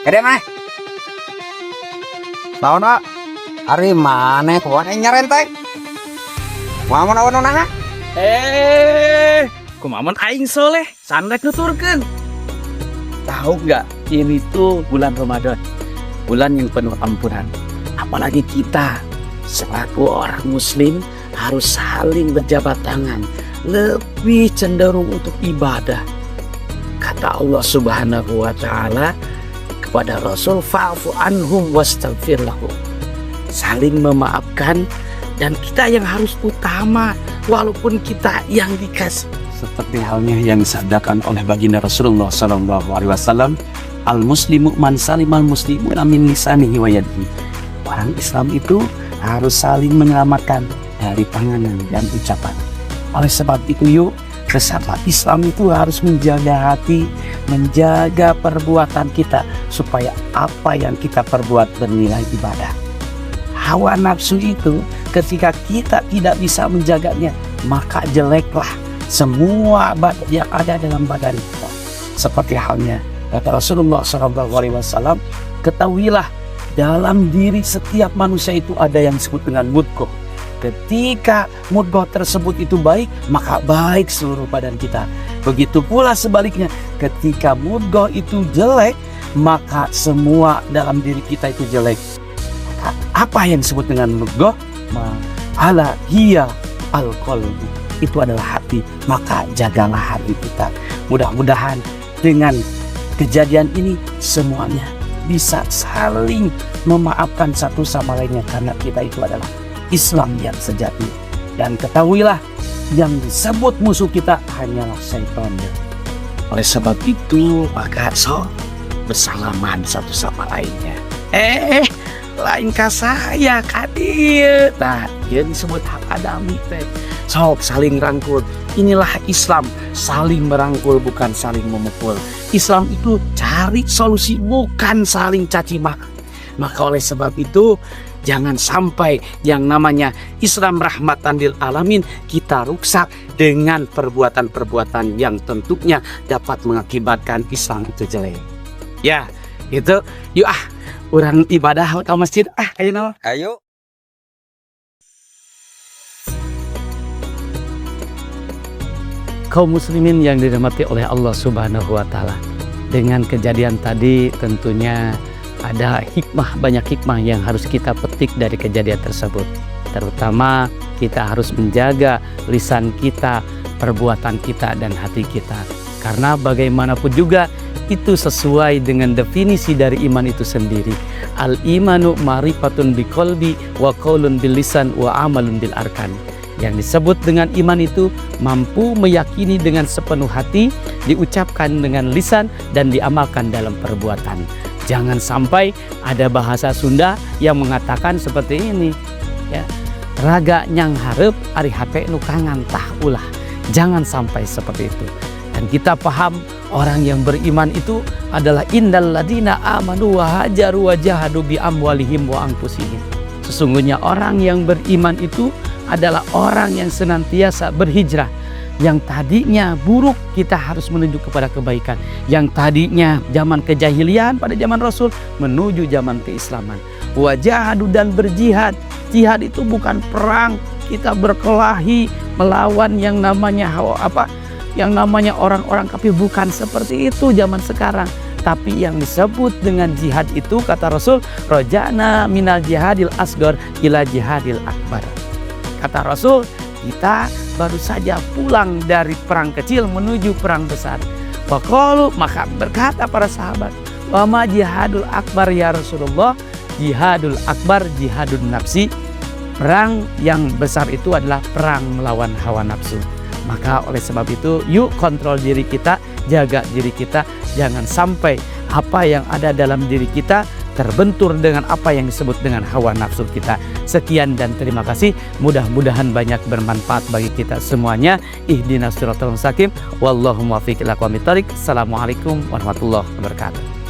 Gede mah. Naon ari maneh kumaha nyaren teh? Mau naon naha? Kumaha aing soleh, sandek nuturkeun. Tahu nggak, ini tuh bulan Ramadan, bulan yang penuh ampunan. Apalagi kita selaku orang Muslim harus saling berjabat tangan, lebih cenderung untuk ibadah. Kata Allah Subhanahu wa Ta'ala kepada Rasul, fa'fu anhum wastaghfir lahum. Saling memaafkan, dan kita yang harus utama walaupun kita yang dikasih. Seperti halnya yang disabdakan oleh baginda Rasulullah SAW, al-muslimu man salimal muslimuna min lisanihi wa yadihi. Orang Islam itu harus saling menyelamatkan dari panganan dan ucapan. Oleh sebab itu yuk, sesama Islam itu harus menjaga hati, menjaga perbuatan kita supaya apa yang kita perbuat bernilai ibadah. Hawa nafsu itu ketika kita tidak bisa menjaganya, maka jeleklah semua yang ada dalam badan kita. Seperti halnya kata Rasulullah SAW, ketahuilah dalam diri setiap manusia itu ada yang disebut dengan mudghah. Ketika mudghah tersebut itu baik, maka baik seluruh badan kita. Begitu pula sebaliknya, ketika mudghah itu jelek, maka semua dalam diri kita itu jelek. Maka apa yang disebut dengan mudghah? Ala hiya al-qalbi. Itu adalah hati, maka jagalah hati kita. Mudah-mudahan dengan kejadian ini semuanya bisa saling memaafkan satu sama lainnya, karena kita itu adalah Islam yang sejati. Dan ketahuilah yang disebut musuh kita hanyalah syaitan. Oleh sebab itu maka bersalaman satu sama lainnya. Lain ka saya kadir. Nah, yang disebut hak adami teh. Sok saling rangkul. Inilah Islam, saling merangkul bukan saling memukul. Islam itu cari solusi bukan saling caci maki. Maka oleh sebab itu jangan sampai yang namanya Islam rahmatan lil alamin kita rusak dengan perbuatan-perbuatan yang tentunya dapat mengakibatkan Islam itu jelek. Ya, itu yuk urang ibadah ke masjid. Ayo naon? Ayo. Kaum muslimin yang dirahmati oleh Allah Subhanahu wa Ta'ala. Dengan kejadian tadi tentunya ada hikmah, banyak hikmah yang harus kita petik dari kejadian tersebut. Terutama kita harus menjaga lisan kita, perbuatan kita, dan hati kita. Karena bagaimanapun juga itu sesuai dengan definisi dari iman itu sendiri. Al-imanu ma'rifatun biqalbi wa qaulun bil lisan wa amalun bil arkan. Yang disebut dengan iman itu mampu meyakini dengan sepenuh hati, diucapkan dengan lisan, dan diamalkan dalam perbuatan. Jangan sampai ada bahasa Sunda yang mengatakan seperti ini, ya, raga nyang hareup ari hate nu kangan tah ulah. Jangan sampai seperti itu. Dan kita paham orang yang beriman itu adalah innal ladina amanu wa hajaru wa jahadu bi amwalihim wa anfusihim. Sesungguhnya orang yang beriman itu adalah orang yang senantiasa berhijrah. Yang tadinya buruk kita harus menuju kepada kebaikan. Yang tadinya zaman kejahilian pada zaman Rasul menuju zaman keislaman. Wajahadu dan berjihad. Jihad itu bukan perang, kita berkelahi melawan yang namanya yang namanya orang-orang kafir, bukan seperti itu zaman sekarang. Tapi yang disebut dengan jihad itu kata Rasul, rojana minal jihadil asgor ila jihadil akbar. Kata Rasul, kita baru saja pulang dari perang kecil menuju perang besar. Faqalu, maka berkata para sahabat, wa ma jihadul akbar ya Rasulullah? Jihadul akbar jihadun nafsi. Perang yang besar itu adalah perang melawan hawa nafsu. Maka oleh sebab itu yuk kontrol diri kita, jaga diri kita, jangan sampai apa yang ada dalam diri kita terbentur dengan apa yang disebut dengan hawa nafsu kita. Sekian dan terima kasih. Mudah-mudahan banyak bermanfaat bagi kita semuanya. Ihdinas siratal mustaqim. Wallahu muwaffiq ila aqwamit thoriq. Assalamualaikum warahmatullahi wabarakatuh.